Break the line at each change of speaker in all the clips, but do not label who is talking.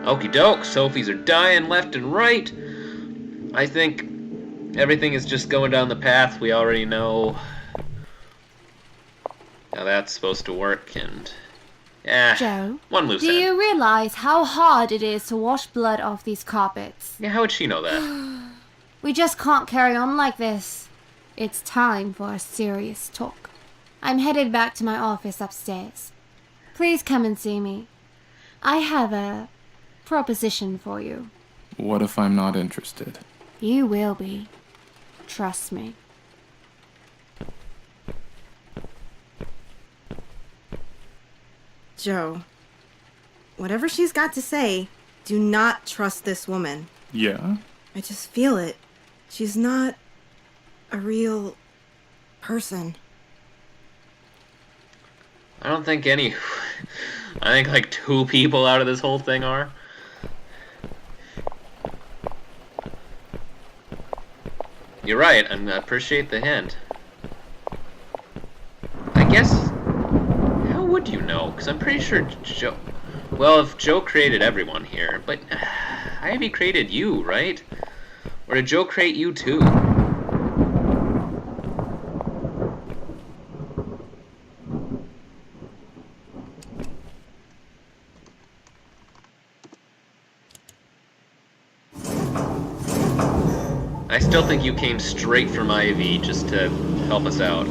Okie doke, Sophies are dying left and right. I think everything is just going down the path we already know how that's supposed to work, and
Joe,
one loose
do
end.
you realize how hard it is to wash blood off these carpets?
Yeah, how would she know that?
We just can't carry on like this. It's time for a serious talk. I'm headed back to my office upstairs. Please come and see me. I have a proposition for you.
What if I'm not interested?
You will be. Trust me.
Joe, whatever she's got to say, do not trust this woman.
Yeah?
I just feel it. She's not a real person.
I don't think any... I think like 2 people out of this whole thing are. You're right, I appreciate the hint. I guess... How would you know? Because I'm pretty sure Joe... Well, if Joe created everyone here, but... Ivy created you, right? Or did Joe create you too? I still think you came straight from Ivy just to help us out.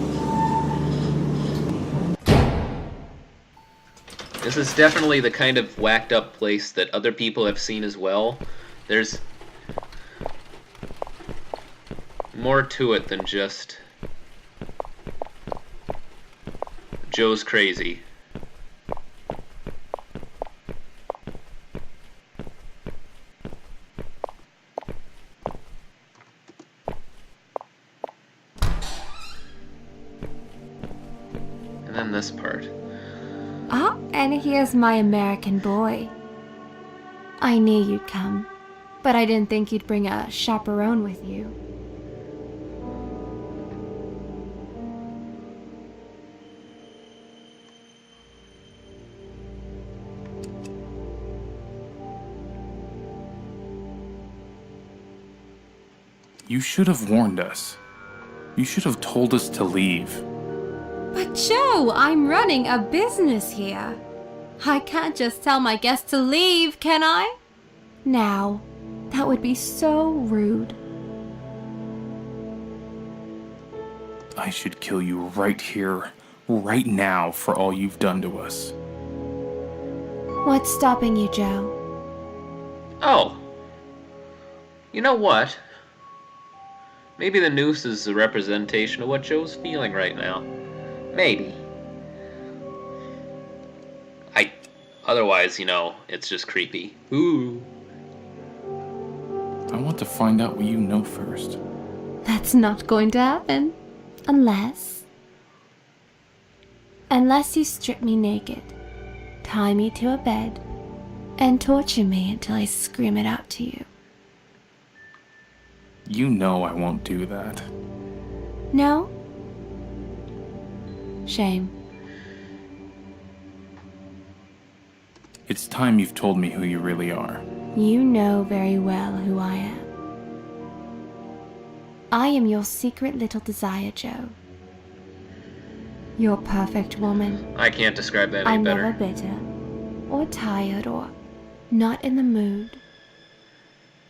This is definitely the kind of whacked up place that other people have seen as well. There's more to it than just Joe's crazy. And then this part.
Ah, and here's my American boy. I knew you'd come, but I didn't think you'd bring a chaperone with you.
You should have warned us. You should have told us to leave.
But Joe, I'm running a business here. I can't just tell my guests to leave, can I? Now, that would be so rude.
I should kill you right here, right now, for all you've done to us.
What's stopping you, Joe?
Oh. You know what? Maybe the noose is a representation of what Joe's feeling right now. Maybe. Otherwise, you know, it's just creepy. Ooh.
I want to find out what you know first.
That's not going to happen. Unless you strip me naked, tie me to a bed, and torture me until I scream it out to you.
You know I won't do that.
No? Shame.
It's time you've told me who you really are.
You know very well who I am. I am your secret little desire, Joe. Your perfect woman.
I can't describe that any
I'm
better.
never bitter, or tired, or not in the mood.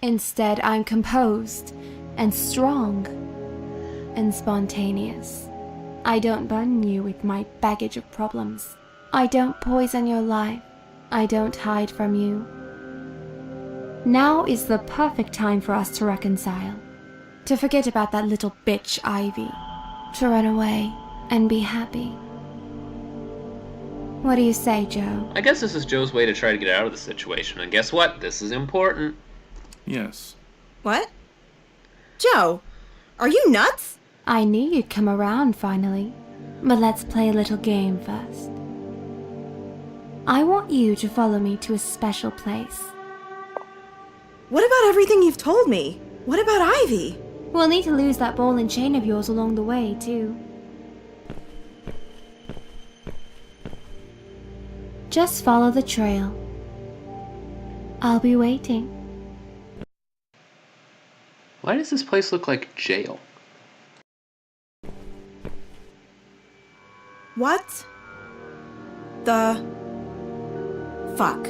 Instead, I'm composed, and strong, and spontaneous. I don't burden you with my baggage of problems. I don't poison your life. I don't hide from you. Now is the perfect time for us to reconcile. To forget about that little bitch, Ivy. To run away and be happy. What do you say, Joe?
I guess this is Joe's way to try to get out of the situation, and guess what? This is important.
Yes.
What? Joe, are you nuts?
I knew you'd come around finally, but let's play a little game first. I want you to follow me to a special place.
What about everything you've told me? What about Ivy?
We'll need to lose that ball and chain of yours along the way, too. Just follow the trail. I'll be waiting.
Why does this place look like jail?
What the fuck?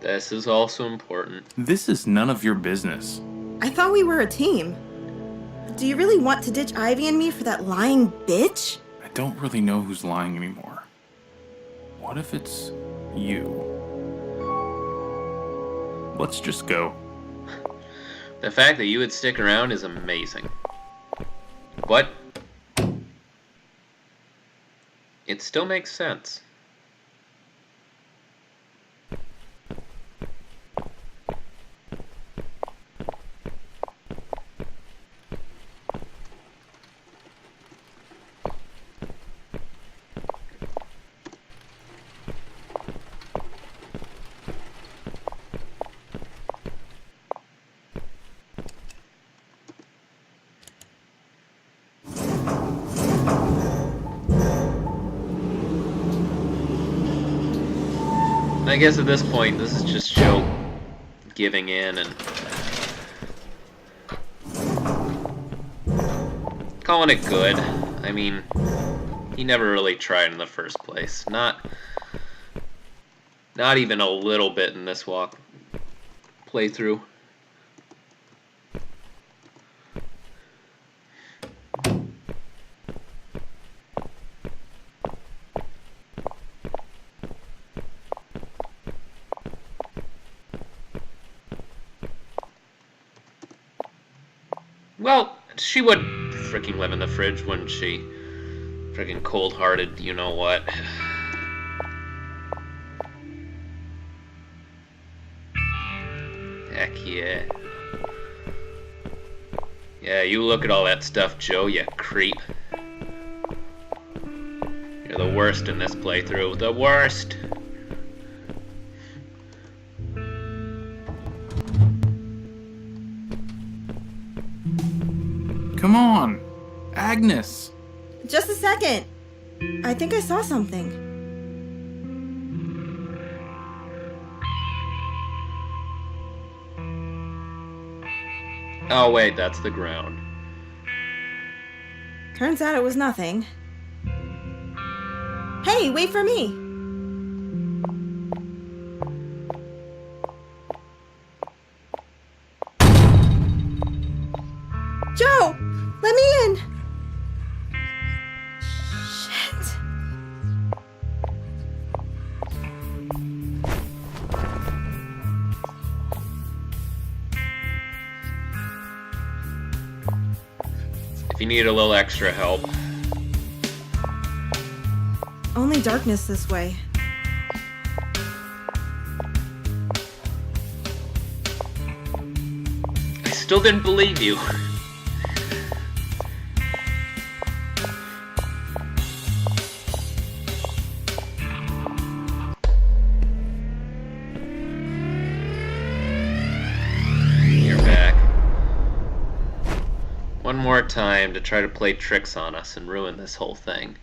This is also important.
This is none of your business.
I thought we were a team. Do you really want to ditch Ivy and me for that lying bitch?
I don't really know who's lying anymore. What if it's you? Let's just go.
The fact that you would stick around is amazing. But it still makes sense. I guess at this point, this is just Joe giving in and calling it good. I mean, he never really tried in the first place. Not even a little bit in this playthrough. Well, she would freaking live in the fridge, wouldn't she? Freaking cold-hearted, you know what. Heck yeah. Yeah, you look at all that stuff, Joe, you creep. You're the worst in this playthrough. The worst!
Come on! Agnes!
Just a second. I think I saw something.
Oh wait, that's the ground.
Turns out it was nothing. Hey, wait for me! Joe! Let me in! Shit.
If you need a little extra help.
Only darkness this way.
I still didn't believe you. You're back. One more time to try to play tricks on us and ruin this whole thing.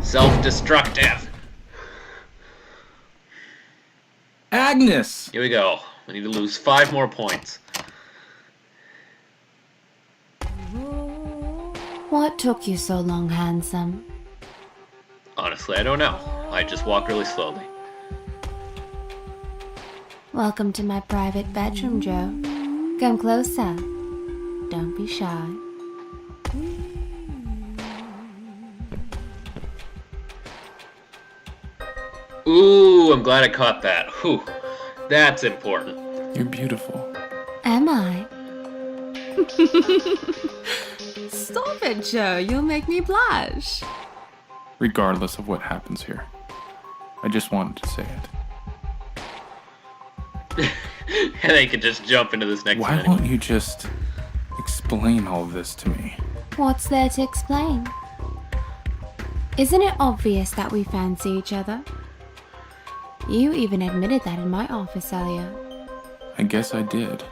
Self-destructive.
Agnes!
Here we go. We need to lose 5 more points.
What took you so long, handsome?
Honestly, I don't know. I just walk really slowly.
Welcome to my private bedroom, Joe. Come closer. Don't be shy.
Ooh, I'm glad I caught that. Whew. That's important.
You're beautiful.
Am I? Stop it, Joe. You'll make me blush.
Regardless of what happens here. I just wanted to say it.
And they could just jump into this next
Why
minute.
won't you just explain all of this to me?
What's there to explain? Isn't it obvious that we fancy each other? You even admitted that in my office earlier.
I guess I did.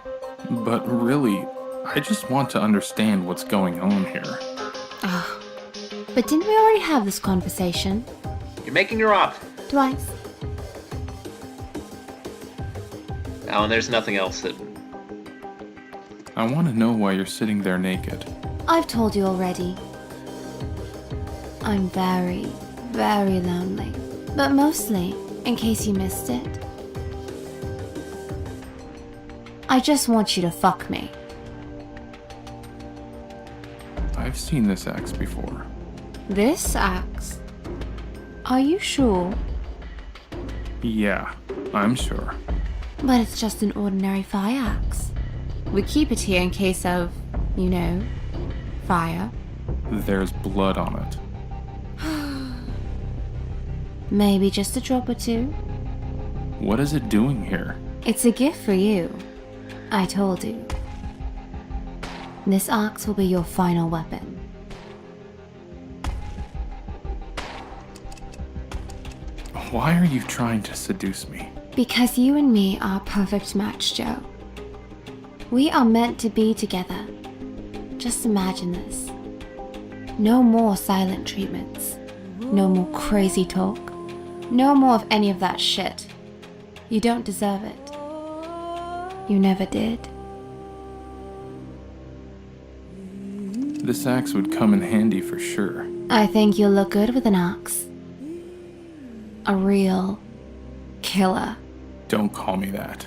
But really, I just want to understand what's going on here.
Ah, but didn't we already have this conversation?
You're making her up.
twice.
Oh, and there's nothing else that...
I want to know why you're sitting there naked.
I've told you already. I'm very, very lonely. But mostly, in case you missed it, I just want you to fuck me.
I've seen this axe before.
This axe? Are you sure?
Yeah, I'm sure.
But it's just an ordinary fire axe. We keep it here in case of, you know, fire.
There's blood on it.
Maybe just a drop or two.
What is it doing here?
It's a gift for you. I told you. This axe will be your final weapon.
Why are you trying to seduce me?
Because you and me are a perfect match, Joe. We are meant to be together. Just imagine this. No more silent treatments. No more crazy talk. No more of any of that shit. You don't deserve it. You never did.
This axe would come in handy for sure.
I think you'll look good with an axe. A real killer.
Don't call me that.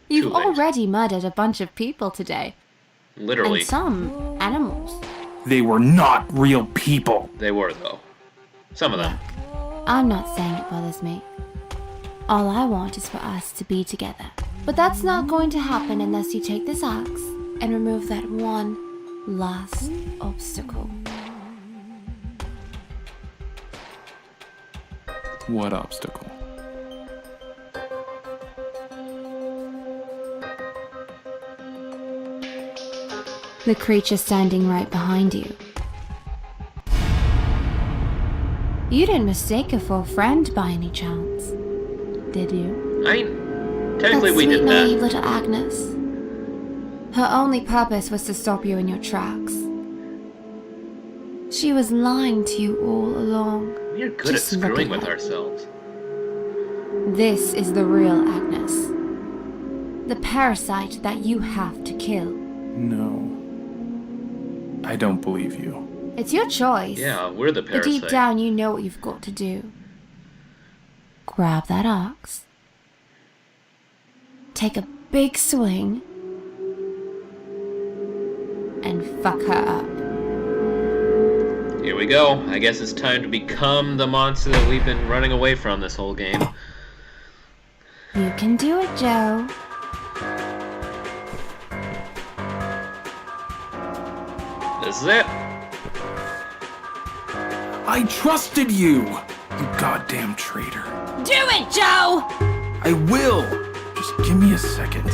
You've
Too late.
already murdered a bunch of people today.
Literally.
And some animals.
They were not real people.
They were, though. Some of them.
I'm not saying it bothers me. All I want is for us to be together. But that's not going to happen unless you take this axe and remove that one last obstacle.
What obstacle?
The creature standing right behind you. You didn't mistake her for a friend by any chance, did you?
I mean, technically
That
we
sweet,
did
naive
that.
little Agnes. Her only purpose was to stop you in your tracks. She was lying to you all along.
We are good
Just
at
look
screwing
at
with
her.
ourselves.
This is the real Agnes. The parasite that you have to kill.
No. I don't believe you.
It's your choice.
Yeah, we're the
But
parasite.
deep down, you know what you've got to do. Grab that axe. Take a big swing. And fuck her up.
Here we go. I guess it's time to become the monster that we've been running away from this whole game.
You can do it, Joe.
This is it.
I trusted you! You goddamn traitor.
Do it, Joe!
I will! Just give me a second.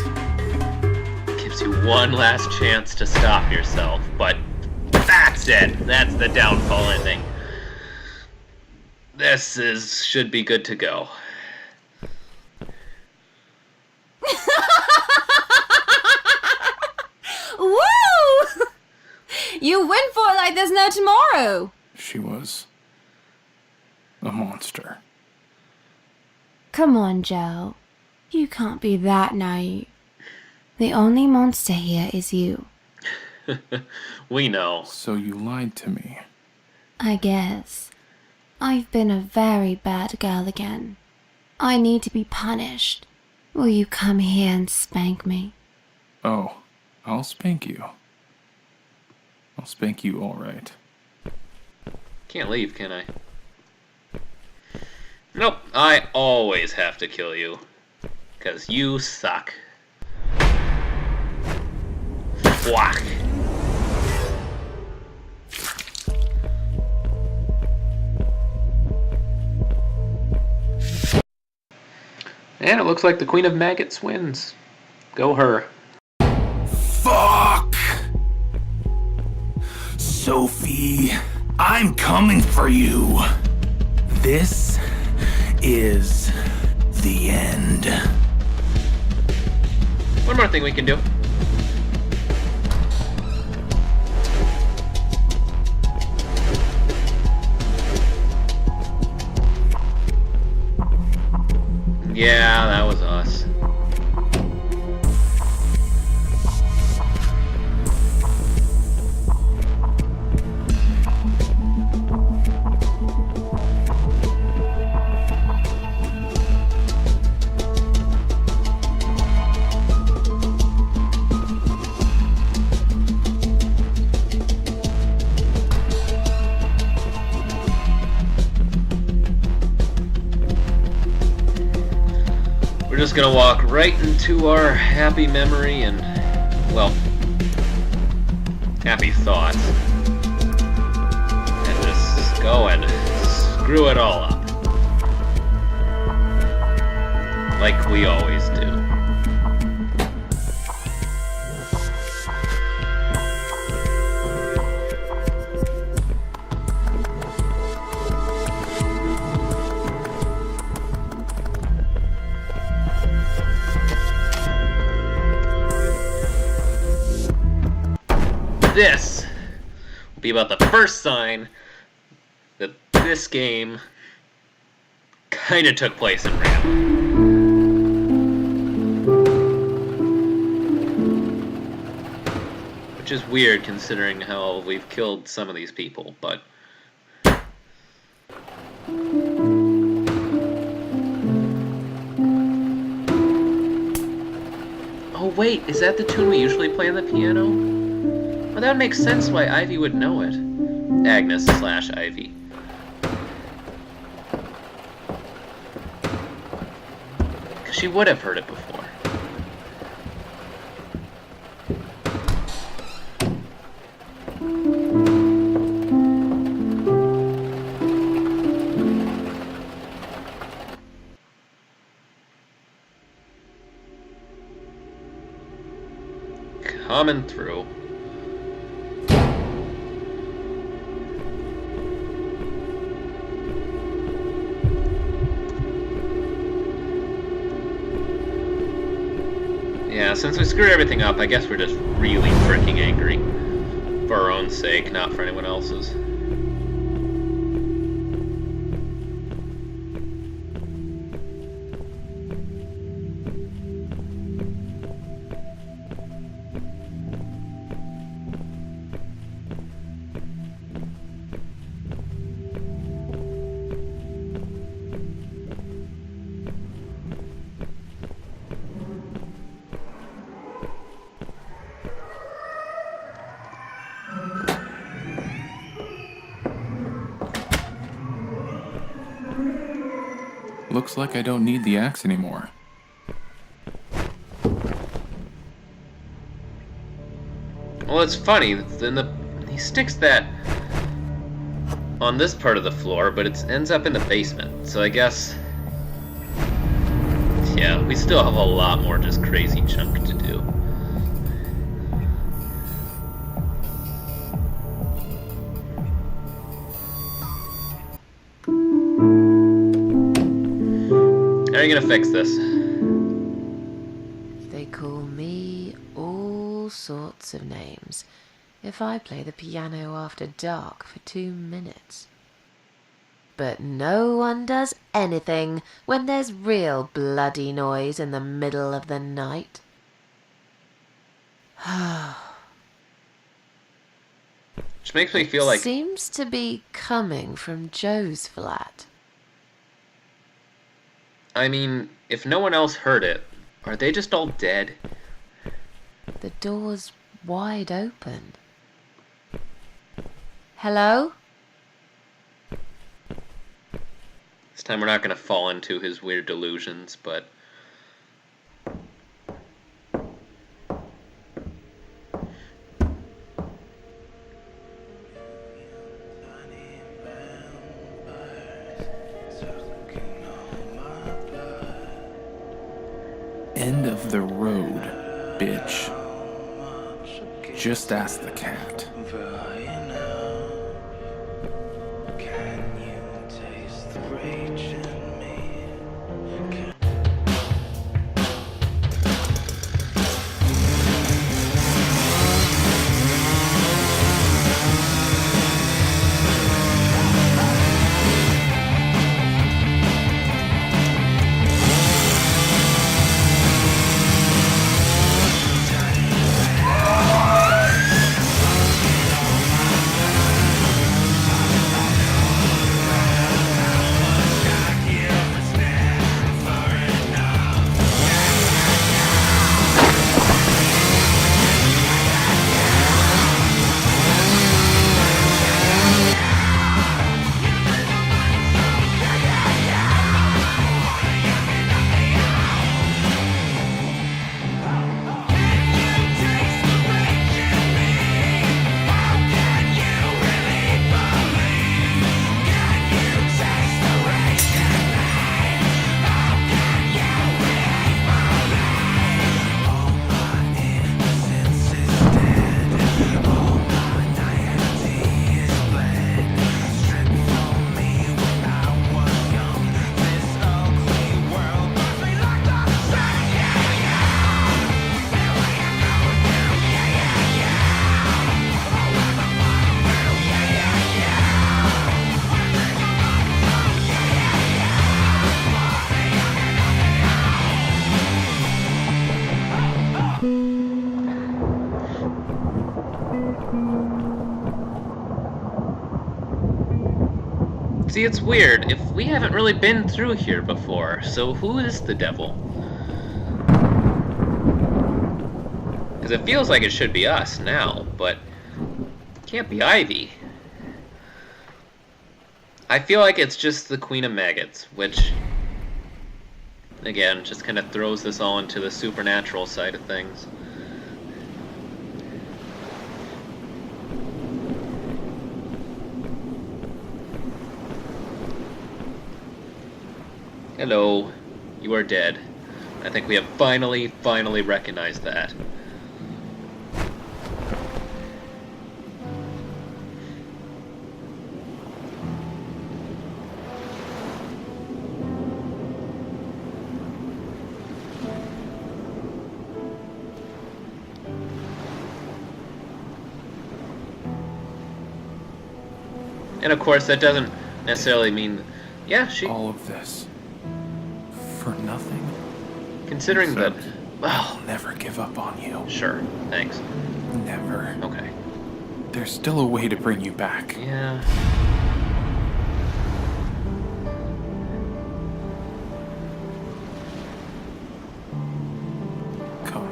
Gives you one last chance to stop yourself, but that's it. That's the downfall ending. Should be good to go.
Woo! You win for it like there's no tomorrow.
She was a monster.
Come on, Joe. You can't be that naive. The only monster here is you.
We know.
So you lied to me.
I guess. I've been a very bad girl again. I need to be punished. Will you come here and spank me?
Oh, I'll spank you. I'll spank you all right.
Can't leave, can I? Nope, I always have to kill you. 'Cause you suck. Whack. And it looks like the Queen of Maggots wins. Go her.
Fuck! Sophie, I'm coming for you. This is the end.
One more thing we can do. Yeah, that was us. We're just gonna walk right into our happy memory and, well, happy thoughts. And just go and screw it all up. Like we always do. This will be about the first sign that this game kind of took place in reality. Which is weird considering how we've killed some of these people, but... Oh wait, is that the tune we usually play on the piano? Well, that would make sense why Ivy would know it. Agnes/Ivy. Because she would have heard it before. Coming through. Yeah, since we screwed everything up, I guess we're just really freaking angry. For our own sake, not for anyone else's.
Looks like I don't need the axe anymore.
Well, it's funny. He sticks that on this part of the floor, but it ends up in the basement. So I guess, yeah, we still have a lot more just crazy chunk to do. How are you gonna fix this?
They call me all sorts of names if I play the piano after dark for 2 minutes. But no one does anything when there's real bloody noise in the middle of the night.
Which makes me feel like...
Seems to be coming from Joe's flat.
I mean, if no one else heard it, are they just all dead?
The door's wide open. Hello?
This time we're not gonna fall into his weird delusions, but...
End of the road, bitch. Just ask the cat.
See, it's weird. If we haven't really been through here before, so who is the devil? Because it feels like it should be us now, but it can't be Ivy. I feel like it's just the Queen of Maggots, which, again, just kind of throws this all into the supernatural side of things. Hello, you are dead. I think we have finally recognized that. And of course, that doesn't necessarily mean, yeah, she.
All of this for nothing.
Considering that, well,
I'll never give up on you.
sure, thanks.
Never.
Okay.
There's still a way to bring you back.
Yeah.
Come.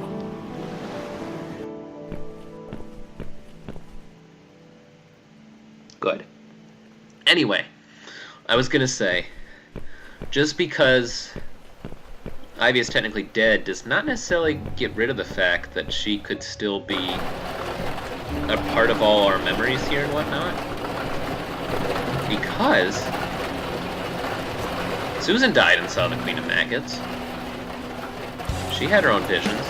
Good. Anyway, I was gonna say, just because Ivy is technically dead does not necessarily get rid of the fact that she could still be a part of all our memories here and whatnot. Because Susan died and saw the Queen of Maggots. She had her own visions.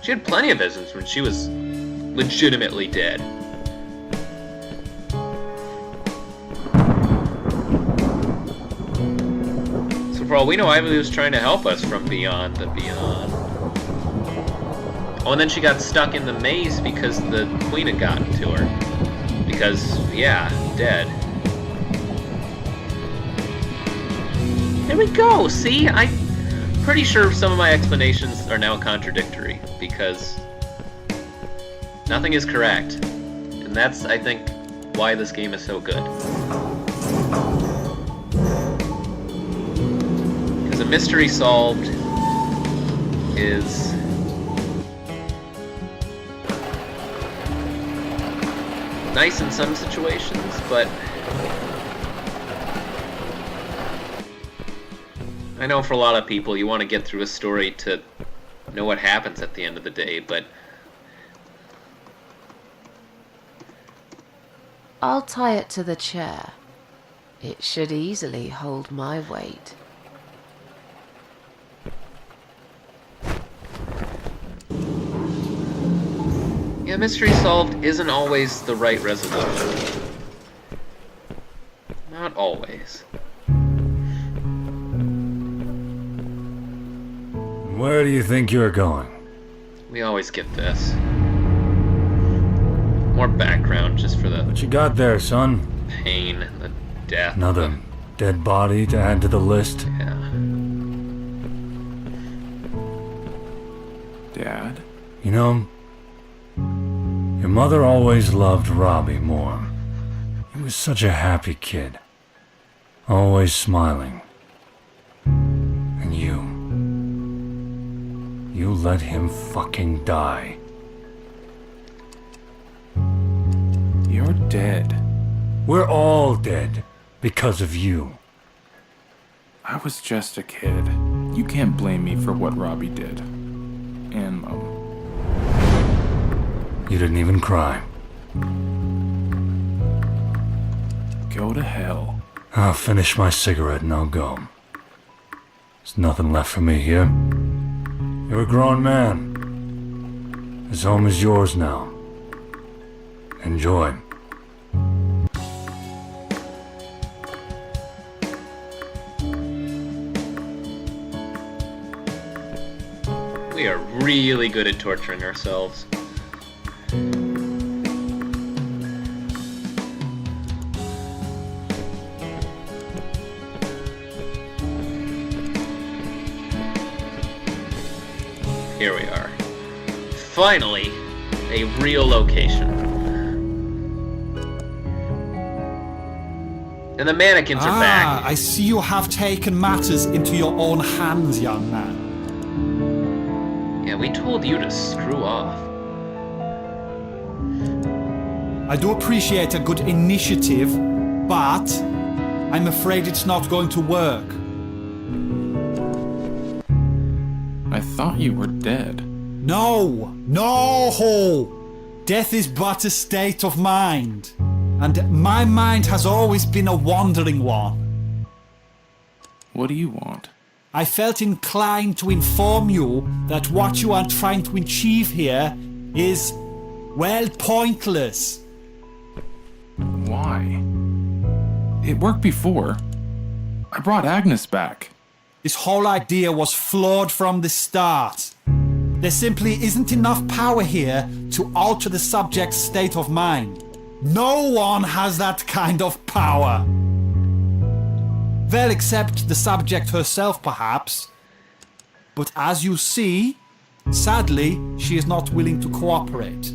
She had plenty of visions when she was legitimately dead. So for all we know, Ivy was trying to help us from beyond the beyond. Oh, and then she got stuck in the maze because the Queen had gotten to her. Because, yeah, dead. There we go, see? I'm pretty sure some of my explanations are now contradictory, because nothing is correct. And that's, I think, why this game is so good. Because a mystery solved is nice in some situations, but I know for a lot of people you want to get through a story to know what happens at the end of the day, but
I'll tie it to the chair. It should easily hold my weight.
yeah, mystery solved isn't always the right resolution. Not always.
Where do you think you're going?
We always get this. More background just for the
What you got there, son?
pain, the death.
Another dead body to add to the list?
Yeah.
Dad?
You know, your mother always loved Robbie more. He was such a happy kid. Always smiling. And you let him fucking die.
You're dead.
We're all dead because of you.
I was just a kid. You can't blame me for what Robbie did. And Mom.
You didn't even cry.
Go to hell.
I'll finish my cigarette and I'll go. There's nothing left for me here. You're a grown man. This home is yours now. Enjoy.
We are really good at torturing ourselves. Here we are. Finally, a real location. And the mannequins are back.
I see you have taken matters into your own hands, young man.
Yeah, we told you to screw off.
I do appreciate a good initiative, but I'm afraid it's not going to work.
I thought you were dead.
No! Death is but a state of mind. And my mind has always been a wandering one.
What do you want?
I felt inclined to inform you that what you are trying to achieve here is, well, pointless.
Why? It worked before. I brought Agnes back.
This whole idea was flawed from the start. There simply isn't enough power here to alter the subject's state of mind. No one has that kind of power. Well, except the subject herself, perhaps. But as you see, sadly, she is not willing to cooperate.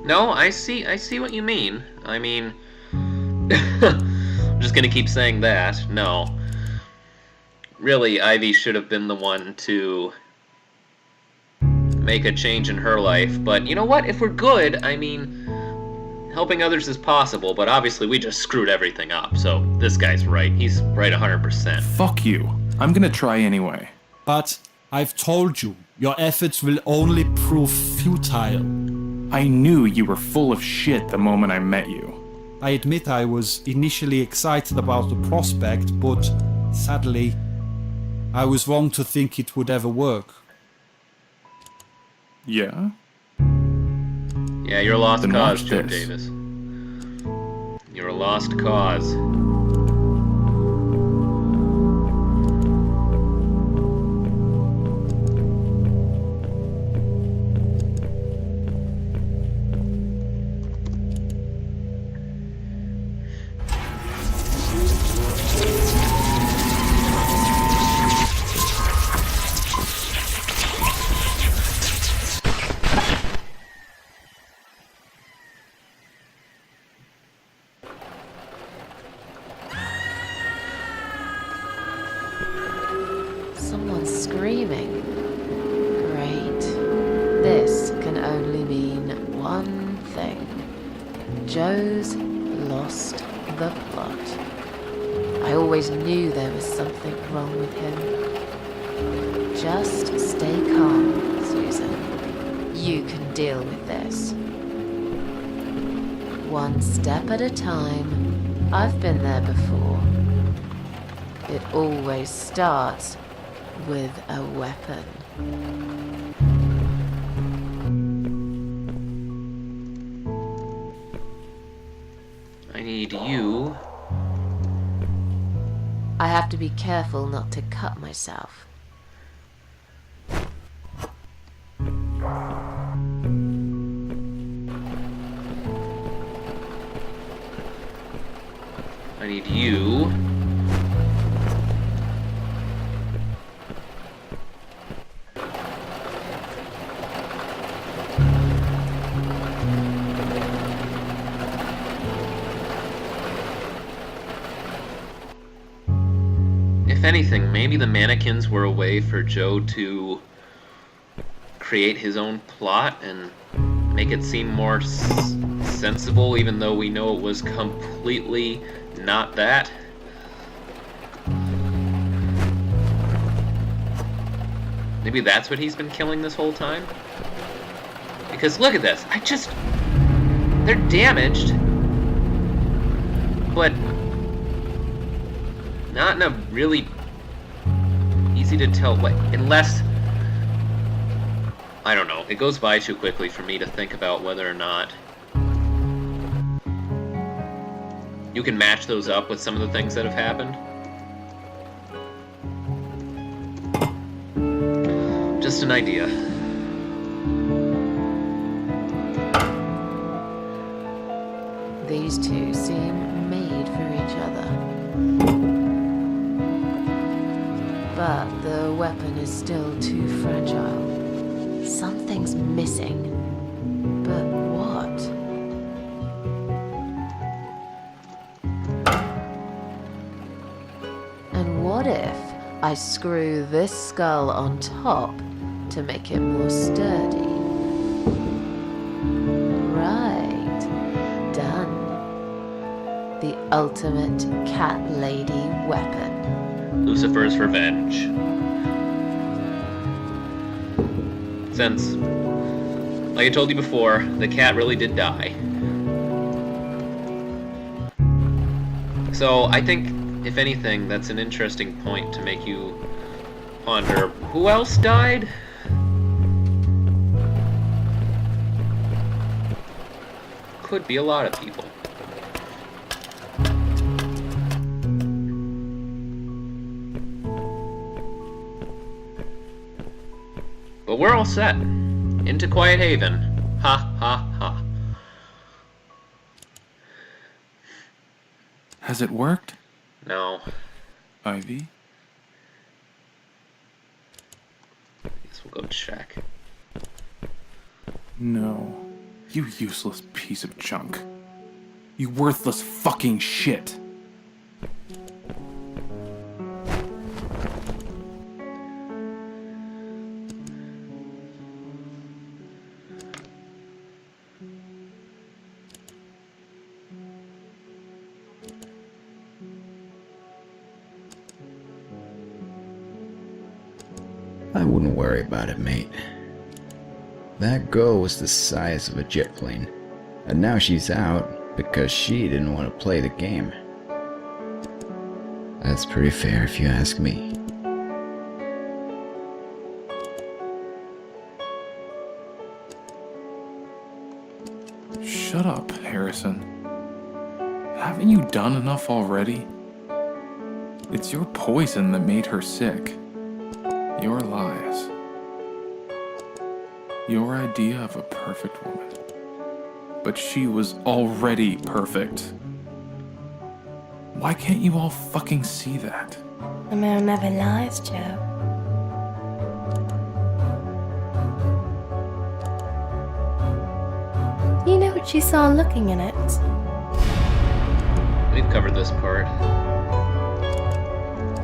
No, I see what you mean. I mean, I'm just gonna keep saying that. No. Really, Ivy should have been the one to make a change in her life, but you know what? If we're good, I mean, helping others is possible, but obviously we just screwed everything up, so this guy's right. He's right 100%.
Fuck you. I'm gonna try anyway.
But I've told you, your efforts will only prove futile.
I knew you were full of shit the moment I met you.
I admit I was initially excited about the prospect, but sadly, I was wrong to think it would ever work.
Yeah?
Yeah, you're a lost
Then
cause,
watch
Joe
this.
Davis. You're a lost cause.
Someone's screaming. Great. This can only mean one thing. Joe's lost the plot. I always knew there was something wrong with him. Just stay calm, Susan. You can deal with this. One step at a time. I've been there before. It always starts with a weapon.
I need you.
I have to be careful not to cut myself.
I need you. If anything, maybe the mannequins were a way for Joe to create his own plot and make it seem more sensible, even though we know it was completely not that. Maybe that's what he's been killing this whole time? Because look at this, they're damaged, but not in a really easy to tell way, unless, I don't know, it goes by too quickly for me to think about whether or not you can match those up with some of the things that have happened. Just an idea.
These two seem made for each other. But the weapon is still too fragile. Something's missing. But what? What if I screw this skull on top to make it more sturdy? Right. Done. The ultimate cat lady weapon.
Lucifer's revenge. Since, like I told you before, the cat really did die. So I think, if anything, that's an interesting point to make you ponder. Who else died? Could be a lot of people. But we're all set. Into Quiet Haven. Ha ha ha.
Has it worked?
No.
Ivy?
Guess we'll go check.
No. You useless piece of junk. You worthless fucking shit.
I wouldn't worry about it, mate. That girl was the size of a jet plane, and now she's out because she didn't want to play the game. That's pretty fair if you ask me.
Shut up, Harrison. Haven't you done enough already? It's your poison that made her sick. Your lies. Your idea of a perfect woman. But she was already perfect. Why can't you all fucking see that?
The mirror never lies, Joe. You know what she saw looking in it?
We've covered this part.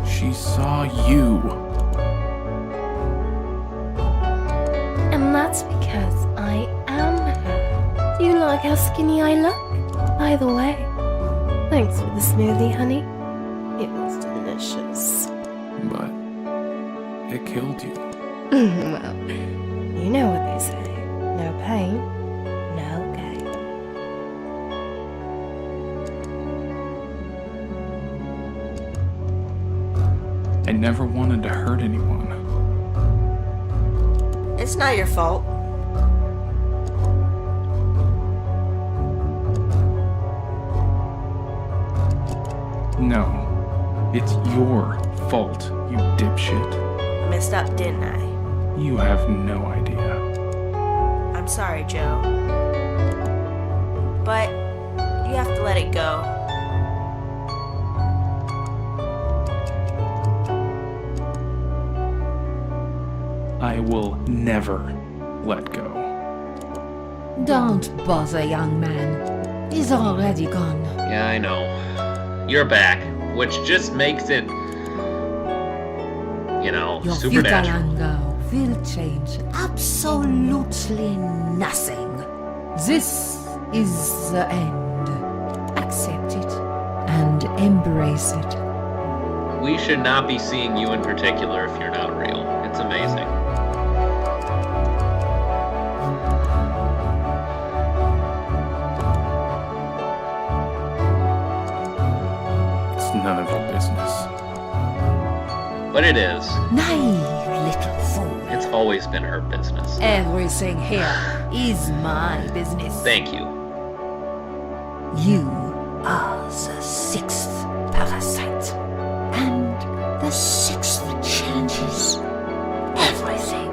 She saw you.
And that's because I am her. Do you like how skinny I look? By the way, thanks for the smoothie, honey. It was delicious.
But it killed you.
Well, you know what they say. No pain, no gain.
I never wanted to hurt anyone.
It's not your fault.
No, it's your fault, you dipshit.
I messed up, didn't I?
You have no idea.
I'm sorry, Joe. But you have to let it go.
I will never let go.
Don't bother, young man. He's already gone.
Yeah, I know. You're back, which just makes it, you know,
Your futile
supernatural.
anger will change absolutely nothing. This is the end. Accept it and embrace it.
We should not be seeing you in particular if you're not real. It's amazing.
It's none of your business.
But it is.
Naive little fool.
It's always been her business.
Everything here is my business.
Thank you.
You are the sixth parasite. And the sixth changes everything.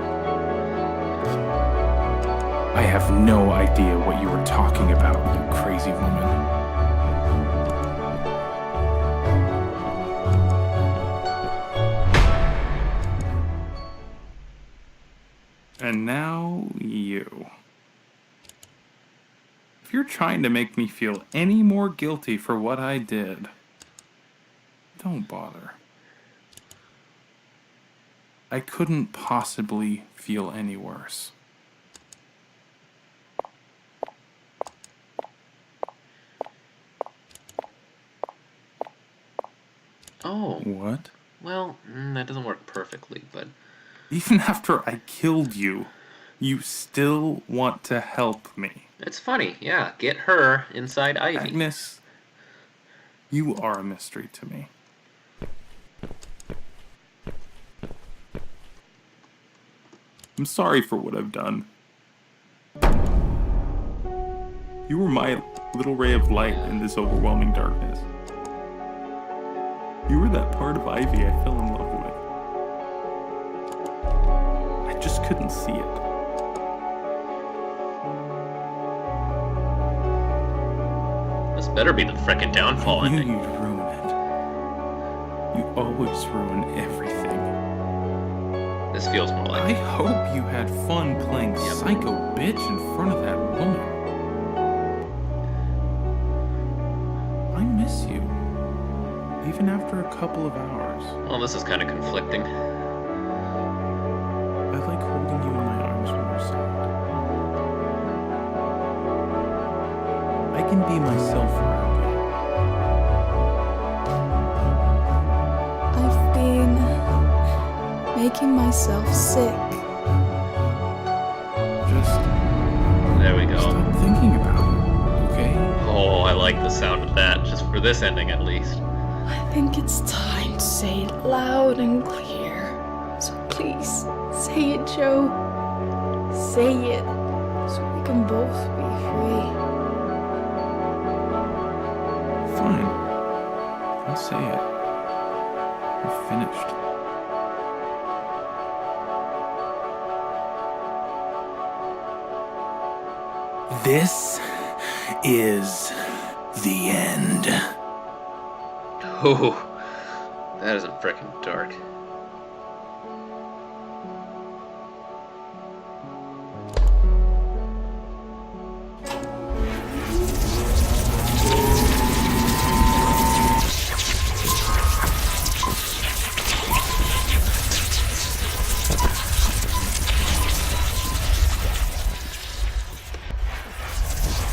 I have no idea what you are talking about, you crazy woman. And now, you. If you're trying to make me feel any more guilty for what I did, don't bother. I couldn't possibly feel any worse.
Oh,
What?
well, that doesn't work perfectly, but
Even after I killed you, you still want to help me.
it's funny. Yeah, get her inside Ivy.
Agnes, you are a mystery to me. I'm sorry for what I've done. You were my little ray of light in this overwhelming darkness. You were that part of Ivy I fell in love with. I just couldn't see it.
This better be the frickin' downfall
I knew
ending.
you'd ruin it. You always ruin everything.
This feels more
I
like
hope you had fun playing psycho bitch in front of that woman. I miss you. Even after a couple of hours.
well, this is kind of conflicting.
I like holding you in my arms when you're sad. I can be myself around you.
I've been making myself sick.
Just
There we go.
stop thinking about it, okay?
Oh, I like the sound of that, just for this ending at least.
I think it's time to say it loud and clear. So please, say it, Joe. Say it, so we can both be free.
Fine. I'll say it. We're finished. This is the end.
Oh, that isn't frickin' dark.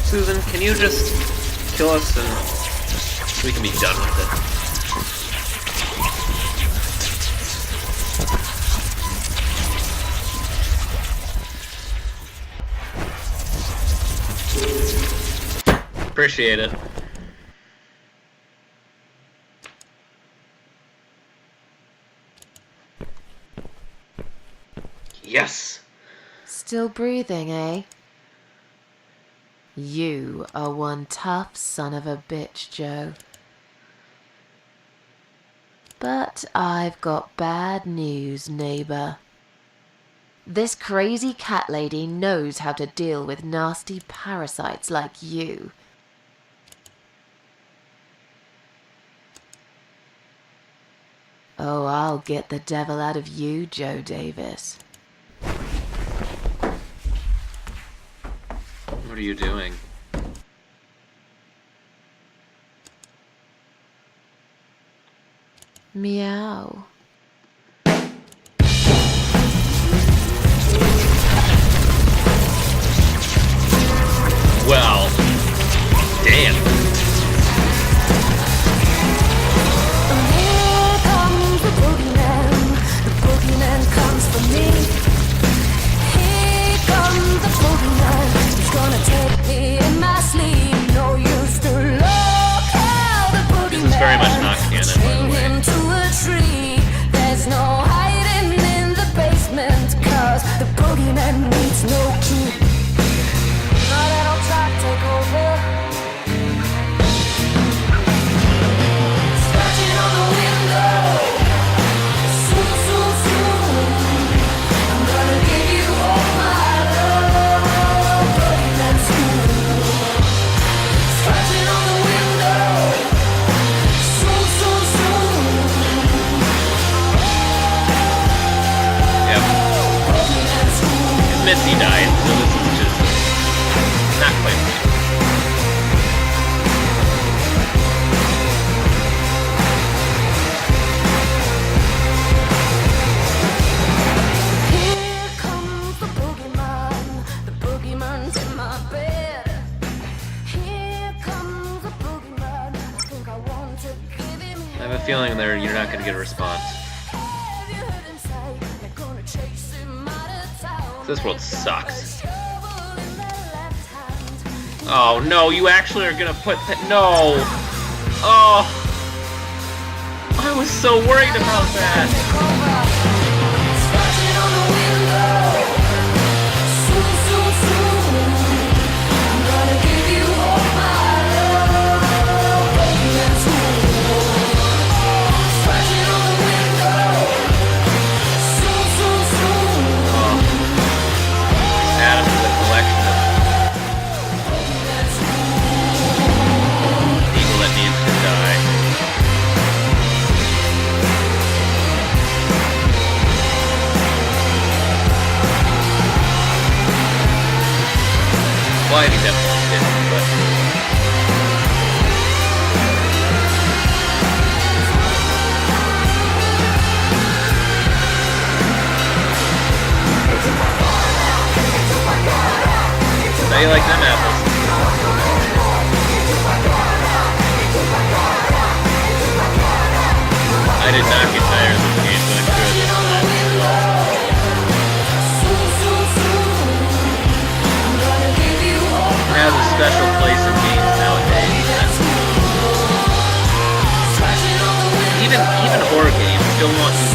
Susan, can you just kill us and we can be done with it? Appreciate it. Yes!
Still breathing, eh? You are one tough son of a bitch, Joe. But I've got bad news, neighbor. This crazy cat lady knows how to deal with nasty parasites like you. Oh, I'll get the devil out of you, Joe Davis.
What are you doing?
Meow.
Well, damn.
Here comes the boogeyman. The boogeyman comes for me. Here comes the boogeyman. He's gonna take me in my sleep. No use to look how the boogeyman.
This is very much not canon, by the
chain
way.
him to a tree. There's no hiding in the basement, 'cause the boogeyman needs no key. No, they don't try to take over. Scratching on the window. Soon, soon, soon. I'm gonna give you all my love. Boogeyman soon. Scratching on the window. Soon, soon, soon.
Yep.
Boogeyman soon.
Missy died, so this is just not quite right. feeling you're not going to get a response. This world sucks. Oh no, you actually are gonna put that. No! Oh! I was so worried about that! Well, I mean, definitely didn't, but... How you like them apples? I did not get tired of this game going through it this time. Has a special place in games nowadays. Even horror games still want to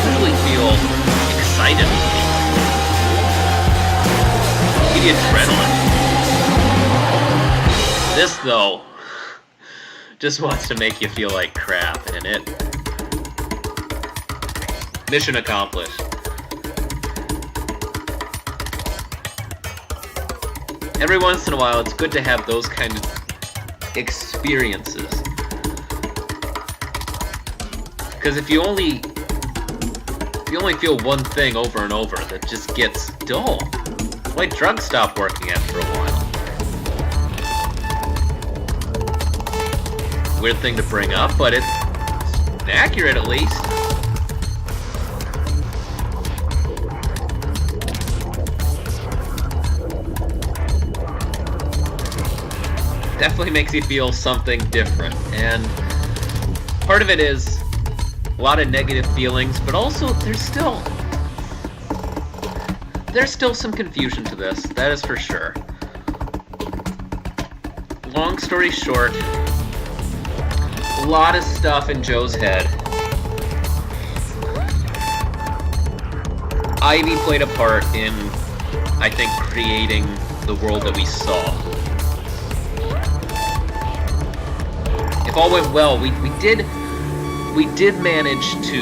really feel excited with games. Give you adrenaline. This though just wants to make you feel like crap, and it mission accomplished. Every once in a while, it's good to have those kind of experiences. Because if you only feel one thing over and over, that just gets dull. It's like drugs stop working after a while. Weird thing to bring up, but it's accurate at least. Definitely makes you feel something different, and part of it is a lot of negative feelings, but also there's still some confusion to this, that is for sure. Long story short, a lot of stuff in Joe's head. Ivy played a part in, I think, creating the world that we saw. If all went well, we did manage to,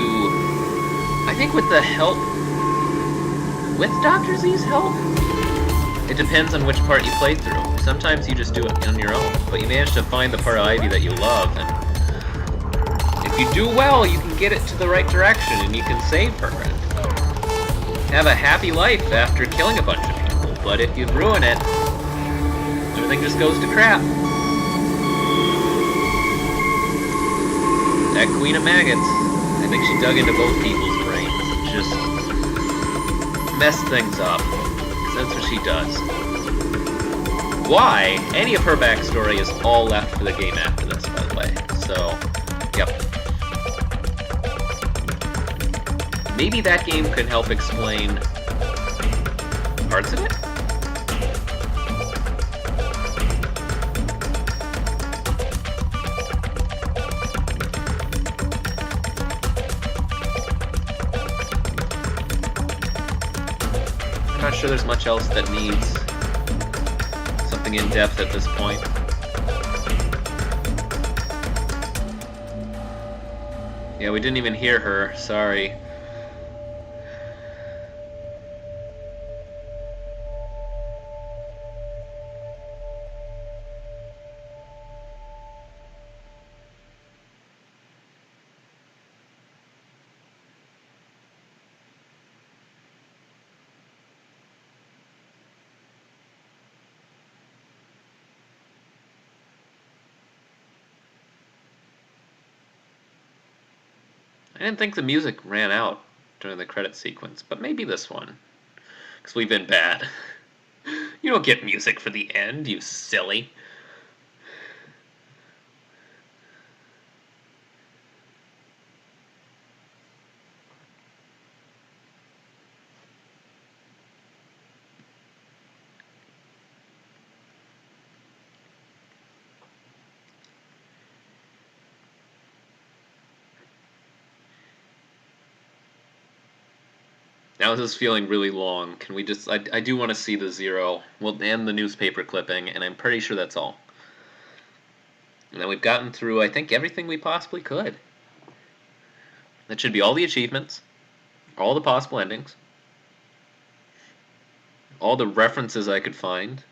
I think with the help, with Dr. Z's help? It depends on which part you play through. Sometimes you just do it on your own, but you manage to find the part of Ivy that you love, and if you do well, you can get it to the right direction, and you can save her, and have a happy life after killing a bunch of people. But if you ruin it, everything just goes to crap. That Queen of Maggots, I think she dug into both people's brains and just messed things up, because that's what she does. Why? Any of her backstory is all left for the game after this, by the way. So, yep. Maybe that game could help explain parts of it? I'm not sure there's much else that needs something in-depth at this point. Yeah, we didn't even hear her, sorry. I didn't think the music ran out during the credit sequence, but maybe this one. Because we've been bad. You don't get music for the end, you silly. Now this is feeling really long. Can we just... I do want to see the 0. Well, and the newspaper clipping, and I'm pretty sure that's all. And then we've gotten through, I think, everything we possibly could. That should be all the achievements, all the possible endings, all the references I could find,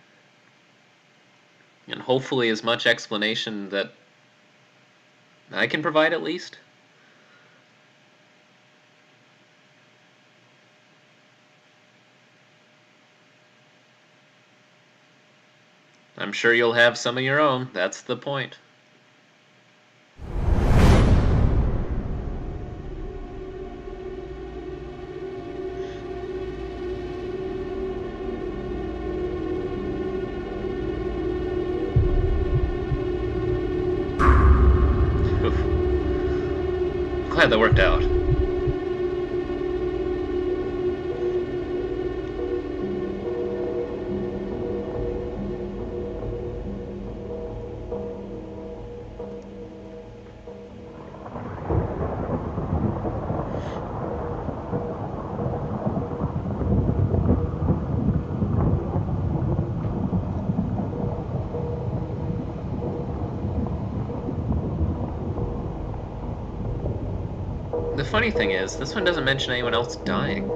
and hopefully as much explanation that I can provide at least. I'm sure you'll have some of your own. That's the point. Oof. Glad that worked out. The funny thing is, this one doesn't mention anyone else dying.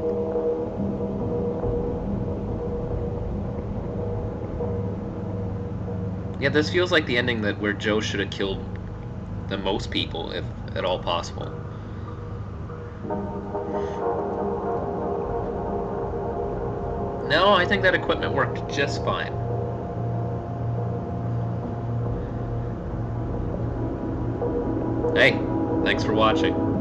Yeah, this feels like the ending that where Joe should have killed the most people, if at all possible. No, I think that equipment worked just fine. Hey, thanks for watching.